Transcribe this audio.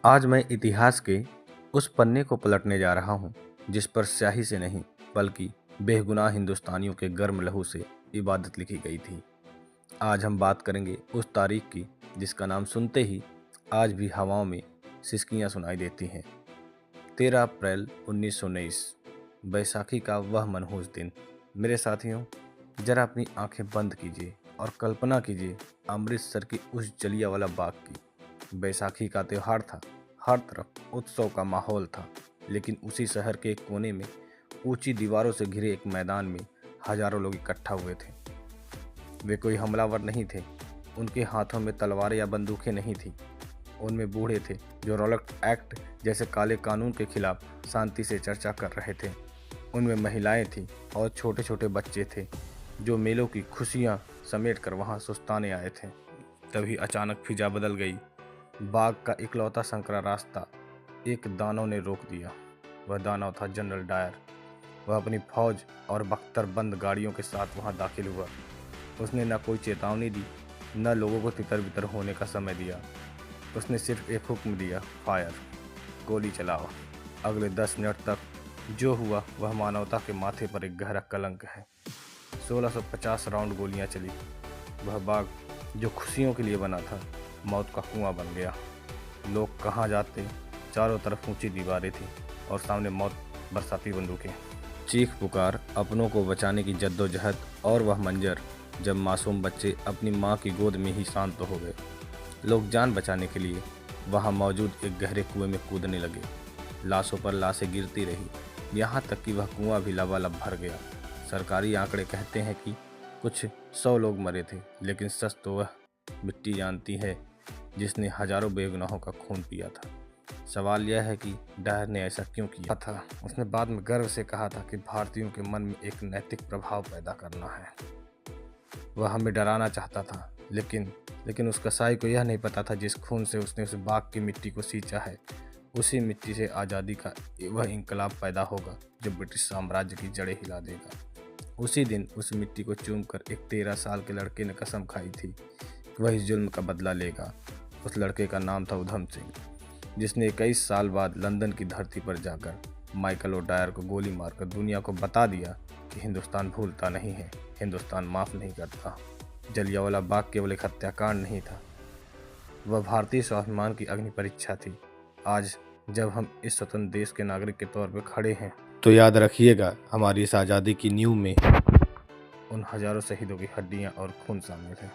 आज मैं इतिहास के उस पन्ने को पलटने जा रहा हूँ जिस पर स्याही से नहीं बल्कि बेगुनाह हिंदुस्तानियों के गर्म लहू से इबादत लिखी गई थी। आज हम बात करेंगे उस तारीख की जिसका नाम सुनते ही आज भी हवाओं में सिसकियाँ सुनाई देती हैं। 13 अप्रैल 1919, बैसाखी का वह मनहूस दिन। मेरे साथियों, जरा अपनी आंखें बंद कीजिए और कल्पना कीजिए अमृतसर की उस जलियांवाला बाग की। बैसाखी का त्यौहार था, हर तरफ उत्सव का माहौल था, लेकिन उसी शहर के एक कोने में ऊंची दीवारों से घिरे एक मैदान में हजारों लोग इकट्ठा हुए थे। वे कोई हमलावर नहीं थे, उनके हाथों में तलवारें या बंदूकें नहीं थी। उनमें बूढ़े थे जो रॉलेट एक्ट जैसे काले कानून के खिलाफ शांति से चर्चा कर रहे थे। उनमें महिलाएं थीं और छोटे छोटे बच्चे थे जो मेलों की खुशियां समेट कर वहां सुस्ताने आए थे। तभी अचानक फिजा बदल गई। बाग का इकलौता संकरा रास्ता एक दानव ने रोक दिया। वह दानव था जनरल डायर। वह अपनी फौज और बख्तरबंद गाड़ियों के साथ वहां दाखिल हुआ। उसने न कोई चेतावनी दी, न लोगों को तितर बितर होने का समय दिया। उसने सिर्फ एक हुक्म दिया, फायर, गोली चलाओ। अगले 10 मिनट तक जो हुआ वह मानवता के माथे पर एक गहरा कलंक है। 1650 राउंड गोलियां चली। वह बाग जो खुशियों के लिए बना था मौत का कुआं बन गया। लोग कहाँ जाते? चारों तरफ ऊंची दीवारें थीं और सामने मौत बरसाती बंदूकें। चीख पुकार, अपनों को बचाने की जद्दोजहद और वह मंजर जब मासूम बच्चे अपनी माँ की गोद में ही शांत हो गए। लोग जान बचाने के लिए वहाँ मौजूद एक गहरे कुएं में कूदने लगे। लाशों पर लाशें गिरती रही, यहाँ तक कि वह कुआं भी लबालब भर गया। सरकारी आंकड़े कहते हैं कि कुछ 100 लोग मरे थे, लेकिन सच तो वह मिट्टी जानती है जिसने हजारों बेगुनाहों का खून पिया था। सवाल यह है कि डायर ने ऐसा क्यों किया था। उसने बाद में गर्व से कहा था कि भारतीयों के मन में एक नैतिक प्रभाव पैदा करना है। वह हमें डराना चाहता था, लेकिन उस कसाई को यह नहीं पता था जिस खून से उसने उस बाग की मिट्टी को सींचा है, उसी मिट्टी से आज़ादी का वह इंकलाब पैदा होगा जो ब्रिटिश साम्राज्य की जड़ें हिला देगा। उसी दिन उस मिट्टी को चूमकर एक 13 साल के लड़के ने कसम खाई थी कि वह इस जुल्म का बदला लेगा। उस लड़के का नाम था उधम सिंह, जिसने 21 साल बाद लंदन की धरती पर जाकर माइकल और डायर को गोली मारकर दुनिया को बता दिया कि हिंदुस्तान भूलता नहीं है, हिंदुस्तान माफ़ नहीं करता। जलियांवाला बाग केवल एक हत्याकांड नहीं था, वह भारतीय स्वाभिमान की अग्नि परीक्षा थी। आज जब हम इस स्वतंत्र देश के नागरिक के तौर पर खड़े हैं तो याद रखिएगा, हमारी इस आज़ादी की नींव में उन हजारों शहीदों की हड्डियां और खून शामिल है।